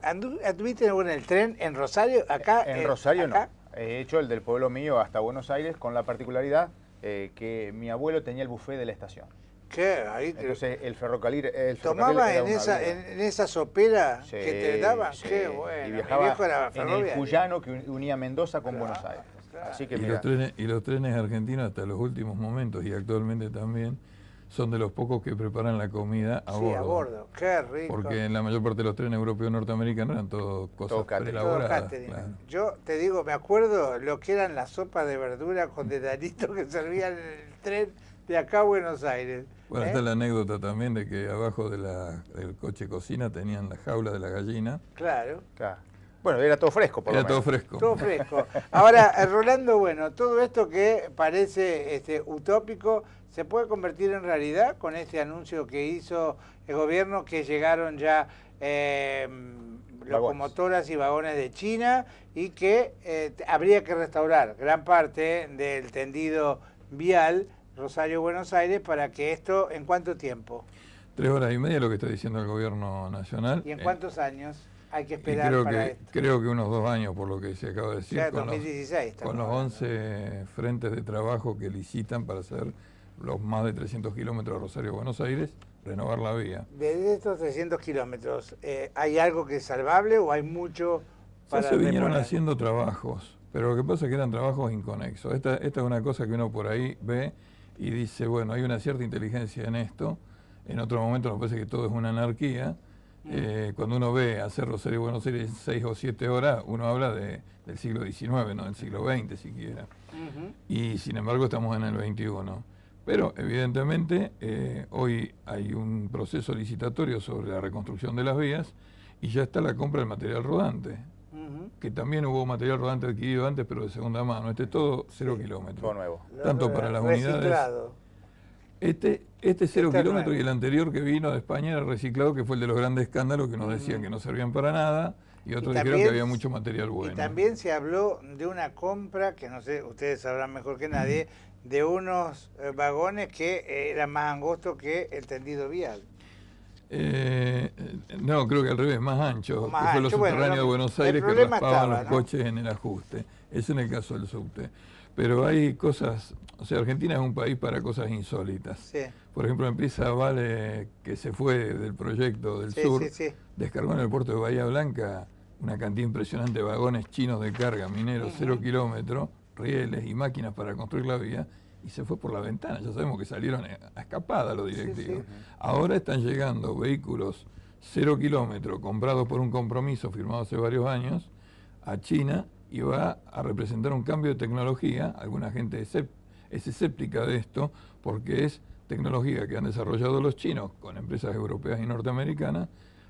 ¿Anduviste en el tren en Rosario? Acá. En Rosario acá. no. He hecho el del pueblo mío hasta Buenos Aires con la particularidad que mi abuelo tenía el buffet de la estación. ¿Qué? Ahí Entonces el ferrocarril ¿tomabas era en una vida. en esa sopera Sí, que te daban? sí. Qué bueno. Y Mi viajaba viejo era en el ferroviario. Cuyano que unía Mendoza con Claro, Buenos Aires. claro. Así que Y mira, los trenes argentinos hasta los últimos momentos y actualmente también son de los pocos que preparan la comida a Sí, bordo. a bordo. Qué rico. Porque en la mayor parte de los trenes europeos y norteamericanos eran todo cosas Todo catering. Todo preelaboradas. catering. Claro. Yo te digo, me acuerdo lo que eran las sopas de verdura con dedalito que servían en el tren de acá a Buenos Aires. Bueno, está la anécdota también de que abajo del coche cocina tenían la jaula de la gallina. Claro. claro. Bueno, era todo fresco, por Era lo todo menos. fresco. Todo fresco. Ahora, Rolando, bueno, todo esto que parece utópico, ¿se puede convertir en realidad con este anuncio que hizo el gobierno que llegaron ya locomotoras y vagones de China y que habría que restaurar gran parte del tendido vial Rosario-Buenos Aires para que esto, ¿en cuánto tiempo? 3 horas y media lo que está diciendo el gobierno nacional. ¿Y en cuántos años hay que Y esperar para esto? creo que unos 2 años, por lo que se acaba de decir, Ya, con 2016. con los 11 frentes de trabajo que licitan para hacer los más de 300 kilómetros de Rosario-Buenos Aires, renovar la vía. De estos 300 kilómetros, ¿hay algo que es salvable o hay mucho para Ya se vinieron reponer? haciendo trabajos, pero lo que pasa es que eran trabajos inconexos. Esta es una cosa que uno por ahí ve y dice, bueno, hay una cierta inteligencia en esto. En otro momento nos parece que todo es una anarquía. Cuando uno ve hacer Rosario-Buenos Aires en 6 o 7 horas, uno habla del siglo XIX, no del siglo XX siquiera. Y sin embargo estamos en el XXI. Pero evidentemente hoy hay un proceso licitatorio sobre la reconstrucción de las vías y ya está la compra del material rodante, que también hubo material rodante adquirido antes, pero de segunda mano. Este es todo 0 kilómetros. Todo nuevo. Tanto para las unidades. Reciclado. Este 0 Este kilómetros nuevo. y el anterior que vino de España era reciclado, que fue el de los grandes escándalos que nos decían que no servían para nada y otros dijeron que había mucho material bueno. Y también se habló de una compra, que no sé, ustedes sabrán mejor que nadie, de unos vagones que eran más angostos que el tendido vial. No, creo que al revés, más ancho, Más que fue los ancho, bueno, subterráneos no, de Buenos el Aires que problema raspaban estaba, los ¿no? coches en el ajuste. Eso en el caso del subte. Pero hay cosas, o sea, Argentina es un país para cosas insólitas. Sí. Por ejemplo, la empresa Vale, que se fue del proyecto del Sí, sur, sí, sí. descargó en el puerto de Bahía Blanca una cantidad impresionante de vagones chinos de carga, mineros, 0 kilómetros, rieles y máquinas para construir la vía, y se fue por la ventana. Ya sabemos que salieron a escapada los directivos. Sí. Ahora están llegando vehículos 0 kilómetros comprados por un compromiso firmado hace varios años a China y va a representar un cambio de tecnología. Alguna gente es escéptica de esto porque es tecnología que han desarrollado los chinos con empresas europeas y norteamericanas,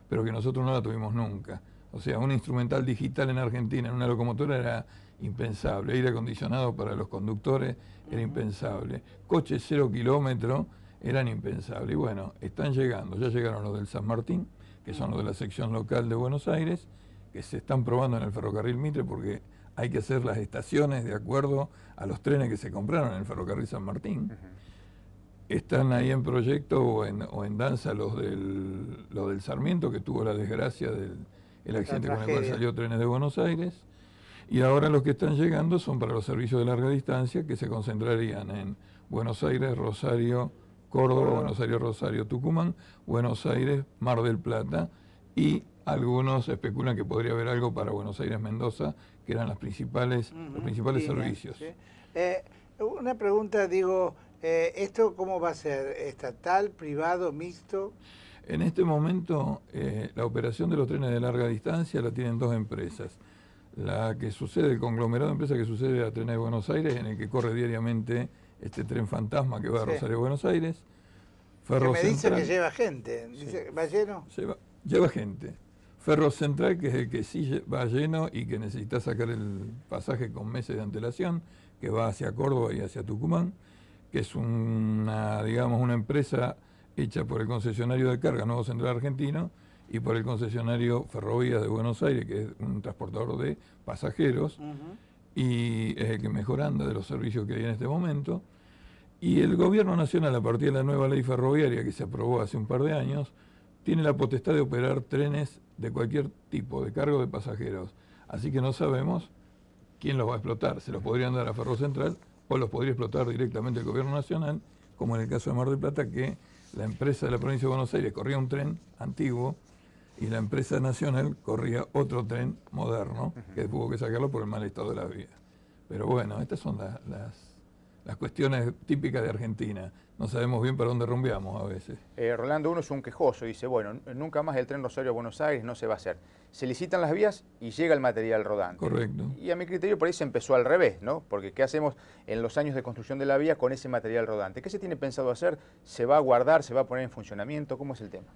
pero que nosotros no la tuvimos nunca. O sea, un instrumental digital en Argentina, en una locomotora, era impensable. Aire acondicionado para los conductores era impensable. Coches 0 kilómetros eran impensables. Y bueno, están llegando. Ya llegaron los del San Martín, que son los de la sección local de Buenos Aires, que se están probando en el ferrocarril Mitre porque hay que hacer las estaciones de acuerdo a los trenes que se compraron en el ferrocarril San Martín. Están ahí en proyecto o en danza los del Sarmiento, que tuvo la desgracia del accidente con el cual salió Trenes de Buenos Aires. Y ahora los que están llegando son para los servicios de larga distancia, que se concentrarían en Buenos Aires, Rosario, Córdoba, Buenos Aires, Rosario, Tucumán, Buenos Aires, Mar del Plata, y algunos especulan que podría haber algo para Buenos Aires, Mendoza, que eran los principales servicios. Sí. Una pregunta, digo, ¿esto cómo va a ser? ¿Estatal, privado, mixto? En este momento, la operación de los trenes de larga distancia la tienen 2 empresas. La que sucede, el conglomerado de empresas que sucede a Trenes de Buenos Aires, en el que corre diariamente este tren fantasma que va a Rosario, Buenos Aires. Ferro que me dice que lleva gente. Dice, ¿va lleno? Lleva gente. Ferro Central, que es el que sí va lleno y que necesita sacar el pasaje con meses de antelación, que va hacia Córdoba y hacia Tucumán, que es una empresa hecha por el concesionario de carga Nuevo Central Argentino y por el concesionario Ferrovías de Buenos Aires, que es un transportador de pasajeros, y es el que mejor anda de los servicios que hay en este momento. Y el gobierno nacional, a partir de la nueva ley ferroviaria que se aprobó hace un par de años, tiene la potestad de operar trenes de cualquier tipo, de cargo de pasajeros. Así que no sabemos quién los va a explotar. Se los podrían dar a Ferrocentral o los podría explotar directamente el gobierno nacional, como en el caso de Mar del Plata, que la empresa de la provincia de Buenos Aires corría un tren antiguo y la empresa nacional corría otro tren moderno, que tuvo que sacarlo por el mal estado de las vías. Pero bueno, estas son las cuestiones típicas de Argentina. No sabemos bien para dónde rumbeamos a veces. Rolando, uno es un quejoso, dice, bueno, nunca más el tren Rosario-Buenos Aires no se va a hacer. Se licitan las vías y llega el material rodante. Correcto. Y a mi criterio por ahí se empezó al revés, ¿no? Porque ¿qué hacemos en los años de construcción de la vía con ese material rodante? ¿Qué se tiene pensado hacer? ¿Se va a guardar? ¿Se va a poner en funcionamiento? ¿Cómo es el tema?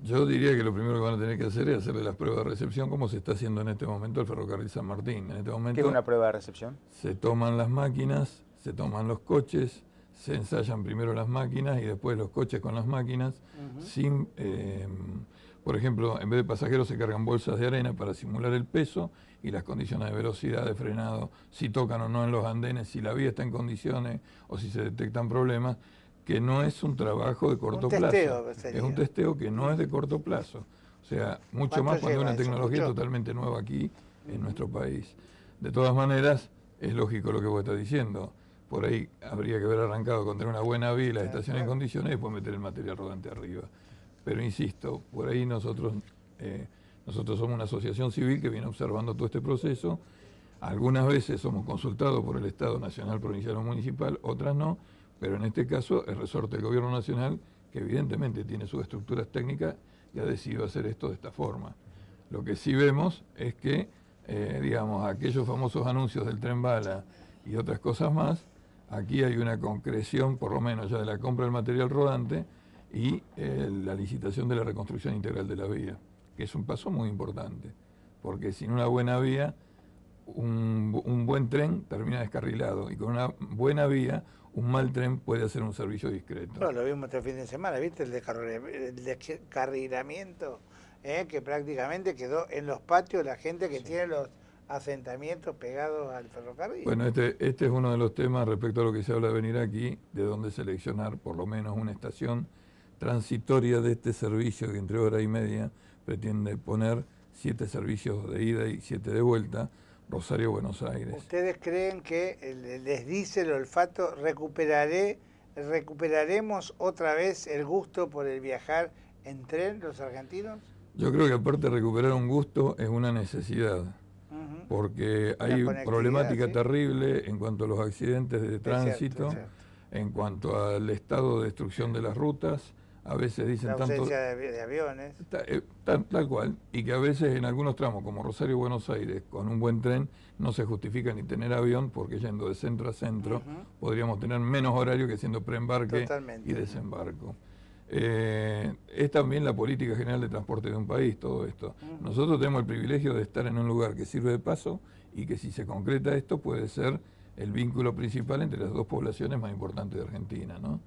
Yo diría que lo primero que van a tener que hacer es hacerle las pruebas de recepción, como se está haciendo en este momento el ferrocarril San Martín. En este momento, ¿Qué es una prueba de recepción? Se toman las máquinas, se toman los coches, se ensayan primero las máquinas y después los coches con las máquinas, sin, por ejemplo, en vez de pasajeros se cargan bolsas de arena para simular el peso y las condiciones de velocidad, de frenado, si tocan o no en los andenes, si la vía está en condiciones o si se detectan problemas, que no es un trabajo de corto plazo. Es un testeo que no es de corto plazo. O sea, mucho más cuando hay una tecnología totalmente nueva aquí en nuestro país. De todas maneras, es lógico lo que vos estás diciendo. Por ahí habría que haber arrancado con tener una buena vía y la estación en condiciones y después meter el material rodante arriba. Pero insisto, por ahí nosotros somos una asociación civil que viene observando todo este proceso. Algunas veces somos consultados por el Estado Nacional, Provincial o Municipal, otras no, pero en este caso el resorte del Gobierno Nacional, que evidentemente tiene sus estructuras técnicas y ha decidido hacer esto de esta forma. Lo que sí vemos es que, digamos, aquellos famosos anuncios del tren bala y otras cosas más, aquí hay una concreción, por lo menos ya de la compra del material rodante y la licitación de la reconstrucción integral de la vía, que es un paso muy importante, porque sin una buena vía, un buen tren termina descarrilado y con una buena vía, un mal tren puede hacer un servicio discreto. No, lo vimos este fin de semana, ¿viste? El descarrilamiento, que prácticamente quedó en los patios la gente que tiene los asentamientos pegados al ferrocarril. Bueno, este es uno de los temas respecto a lo que se habla de venir aquí, de dónde seleccionar por lo menos una estación transitoria de este servicio que entre hora y media pretende poner 7 servicios de ida y 7 de vuelta, Rosario-Buenos Aires. ¿Ustedes creen que les dice el olfato, recuperaremos otra vez el gusto por el viajar en tren los argentinos? Yo creo que aparte de recuperar un gusto es una necesidad, porque hay problemática terrible en cuanto a los accidentes de tránsito, en cuanto al estado de destrucción de las rutas. A veces dicen la ausencia de aviones. Tal cual, y que a veces en algunos tramos, como Rosario-Buenos Aires, con un buen tren, no se justifica ni tener avión, porque yendo de centro a centro podríamos tener menos horario que siendo preembarque y desembarco. Es también la política general de transporte de un país, todo esto. Nosotros tenemos el privilegio de estar en un lugar que sirve de paso y que si se concreta esto puede ser el vínculo principal entre las dos poblaciones más importantes de Argentina, ¿no?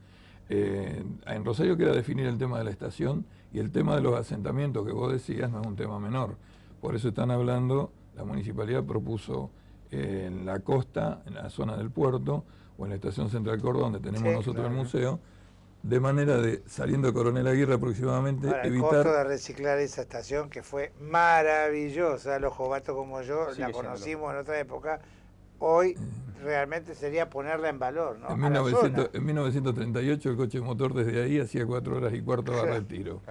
En Rosario queda definir el tema de la estación y el tema de los asentamientos que vos decías no es un tema menor. Por eso están hablando, la municipalidad propuso en la costa, en la zona del puerto o en la estación Central Córdoba, donde tenemos nosotros el museo, de manera de, saliendo de Coronel Aguirre aproximadamente, ahora, evitar... el costo de reciclar esa estación que fue maravillosa, los jovatos como yo la conocimos en otra época, hoy realmente sería ponerla en valor, ¿no? En 1938 el coche motor desde ahí hacía 4 horas y cuarto a retiro.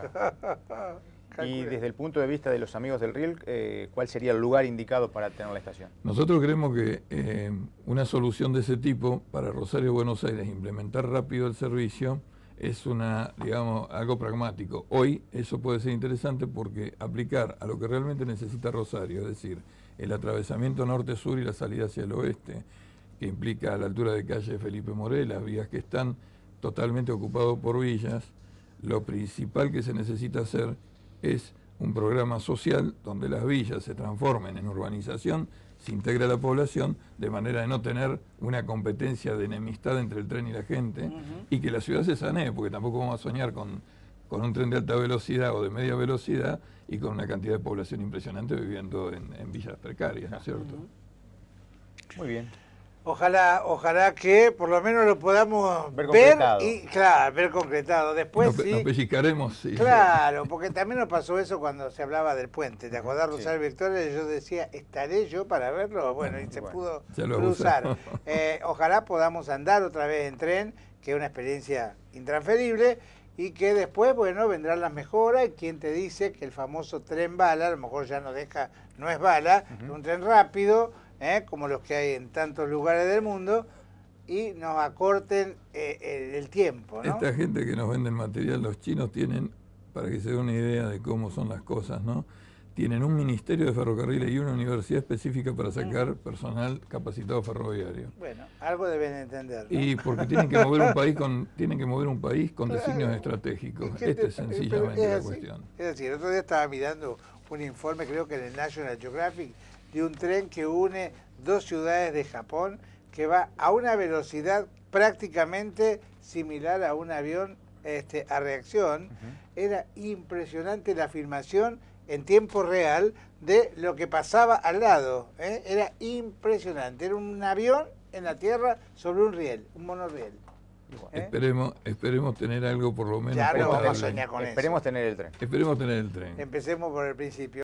Y desde el punto de vista de los amigos del Riel, ¿cuál sería el lugar indicado para tener la estación? Nosotros creemos que una solución de ese tipo para Rosario-Buenos Aires, implementar rápido el servicio, es algo pragmático. Hoy eso puede ser interesante porque aplicar a lo que realmente necesita Rosario, es decir, el atravesamiento norte-sur y la salida hacia el oeste, que implica a la altura de calle Felipe Morel, las vías que están totalmente ocupadas por villas, lo principal que se necesita hacer es un programa social donde las villas se transformen en urbanización, se integre a la población, de manera de no tener una competencia de enemistad entre el tren y la gente, y que la ciudad se sanee, porque tampoco vamos a soñar con un tren de alta velocidad o de media velocidad y con una cantidad de población impresionante viviendo en villas precarias, ¿no es cierto? Muy bien. Ojalá que por lo menos lo podamos Ver ver concretado. y, claro, ver concretado. Después Nos sí. pellizcaremos. Sí. Claro, porque también nos pasó eso cuando se hablaba del puente. ¿Te acordás, Sí. Rosario Victoria? Yo decía, ¿estaré yo para verlo? Bueno, y se Bueno, pudo ya lo cruzar. abusamos. Ojalá podamos andar otra vez en tren, que es una experiencia intransferible, y que después, bueno, vendrán las mejoras. Y quien te dice que el famoso tren bala, a lo mejor ya no es bala, es un tren rápido, como los que hay en tantos lugares del mundo, y nos acorten el tiempo, ¿no? Esta gente que nos vende el material, los chinos tienen, para que se dé una idea de cómo son las cosas, ¿no? Tienen un ministerio de ferrocarriles y una universidad específica para sacar personal capacitado ferroviario. Bueno, algo deben entender, ¿no? Y porque tienen que mover un país con designios estratégicos. Esta es sencillamente la cuestión. Es decir, el otro día estaba mirando un informe, creo que en el National Geographic, de un tren que une dos ciudades de Japón, que va a una velocidad prácticamente similar a un avión a reacción. Era impresionante la filmación en tiempo real de lo que pasaba al lado. Era impresionante. Era un avión en la tierra sobre un riel, un monorriel. Esperemos tener algo por lo menos. Ya no vamos a potable. soñar con eso. Esperemos tener el tren. Esperemos tener el tren. Empecemos por el principio.